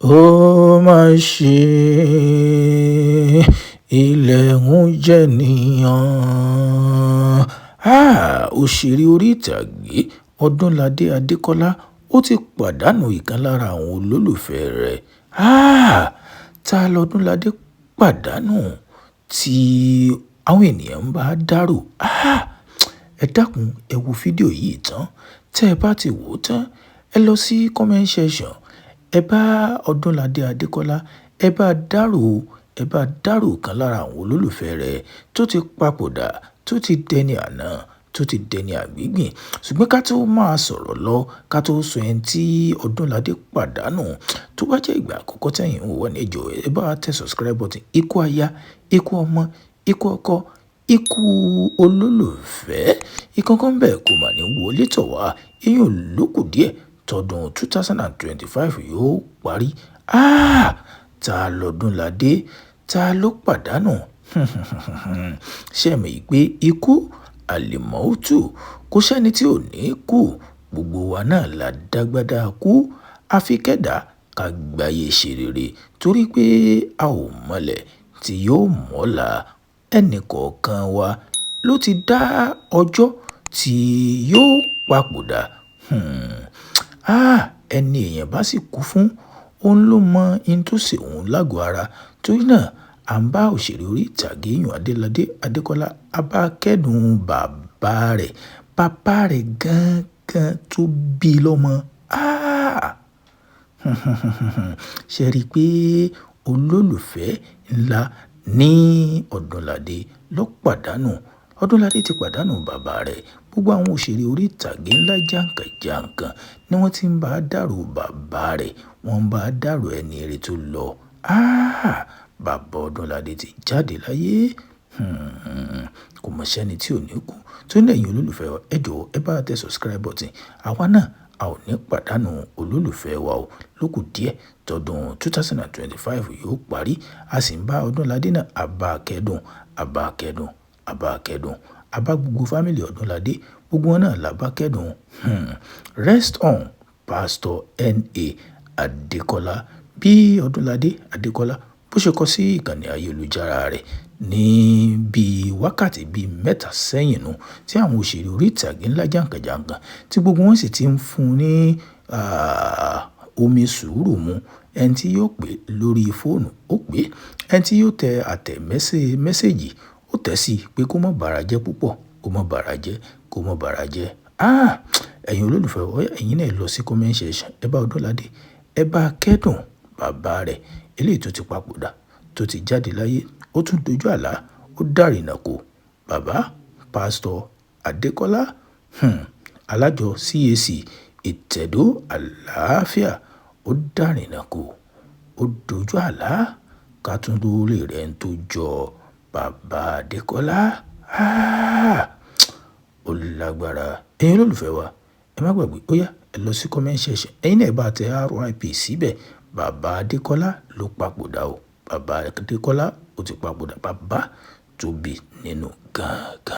Ó mà ṣe ilẹ̀ ń jẹ̀nìyàn. Òṣèré orí ìtàgé Ọdúnládé Adékọ́lá ó ti pàdánù ìkan lára àwọn olólùfẹ́ rẹ̀. Ta lọ́dúnládé pàdánù tí àwọn ènìyàn ń bá dárò? Ẹ dákun ẹ wo fídíò yìí tán. Tẹ́ ẹ bá ti wò ó tán, ẹ lọ sí comment section. Ẹ bá Ọdúnládé Adékọ́lá, ẹ bá dárò kan lára àwọn olólùfẹ́ rẹ̀ tó ti papòdà, tó ti dẹni àná, tó ti dẹni àgbégbìn. Ṣùgbọ́n ká tó máa sọ̀rọ̀ lọ, ká tó sọ ẹni tí Ọdúnládé pàdánù, tó bá jẹ́ ìgbà àkọ́kọ́ tẹ́yìn ń wò ní ẹjọ́, ẹ bá tẹ subscribe button. Ikú aya, ikú ọmọ, ikú ọkọ, ikú olólùfẹ́, ìkankan bẹ́ẹ̀ kò mà ní wọlé tọ̀ wá. Eyín lókù díẹ̀ tọdún 2025 yóò parí. Ta lọ́dúnládé, ta ló pàdánù? Ṣé ẹ mọ̀ pé ikú àlìmọ́ọ́tù kò sẹ́ni tí ò ní kú. Gbogbo wa náà la dágbádá kú. A fi kẹ́dà ká gbáyé ṣe rere torí pé a ò mọ̀lẹ̀ tí yóò mọ̀la. Ẹnì kọ̀ọ̀kan wa ló ti dá ọjọ́ tí yóò papòdà. Ẹni èèyàn bá sì kú fún, òun ló mọ ohun tó ṣe òun lágọ̀ọ́ ara. Torí náà, à ń bá òṣèré orí ìtàgé Ọdúnládé Adékọ́lá, a bá kẹ́dùn bàbá rẹ̀ gangan tó bí lọ́mọ. Ṣé ẹ rí i pé olólùfẹ́ ńlá ní Ọdúnládé ló pàdánù? Ọdúnládé ti pàdánù bàbá rẹ̀. Gbogbo àwọn òṣèré orí ìtàgé ńlá jàǹkàn-jàǹkàn ni wọ́n ti ń bá dárò bàbá rẹ̀. Wọ́n ń bá dárò ẹni rẹ̀ tó lọ. Bàbá Ọdúnládé ti jáde láyé. Kò mọ̀ sẹ́ni tí ò ní kú. Tó ní ẹ̀yin olólùfẹ́ wa, ẹ jọ̀ọ́ ẹ bá tẹ subscribe button. Àwa náà a ò ní pàdánù olólùfẹ́ wa o. Lókù díẹ̀ tọdún 2025 yóò parí. A sì ń bá Ọdúnládé náà, a bá kẹ́dùn. A bá gbogbo fámìlì Ọdúnládé, gbogbo wọn náà la bá kẹ́dùn. Rest on Pastor N.A. Adékọ́lá. Bí Ọdúnládé Adékọ́lá bó ṣe kọ sí ìkànnì ayélujára rẹ̀ ní bí wákàtí bí 3 sẹ́yìn nù, tí àwọn òṣèré orí ìtàgé ńlá jàǹkàn-jàǹkàn tí gbogbo wọn sì ti ń fún ní omi sùúrù mu. Ẹni tí yóò pè lórí fóònù ó pè, ẹni tí yóò tẹ mẹ́sẹ̀jì ó tẹ̀ sí pé kó má bàrà jẹ́ púpọ̀, kó má bàrà jẹ́. Ẹ̀yin olólùfẹ́ wa, ẹ̀yin náà lọ sí comment section. Ẹ bá Ọdúnládé, ẹ bá kẹ́dùn bàbá rẹ̀ eléyìí tó ti papòdà, tó ti jáde láyé. Ó tún dojú àlá, ó dàrínàkò. Bàbá Pastor Adékọ́lá, alájọ CAC Ìtẹ̀dó Àlàáfíà, ó dàrínàkò, ó dojú àlá. Ká tún lórí rẹ̀ ń tó jọ bàbá Adékọ́lá. Ó lágbára. Ẹ̀yin olólùfẹ́ wa, ẹ má gbàgbé, ó yá ẹ lọ sí comment section. Ẹ̀yin náà bá tẹ RIP síbẹ̀. Bàbá Adékọ́lá ló papòdà o. Bàbá Adékọ́lá ó ti papòdà. Bàbá tó bí nínú gangan.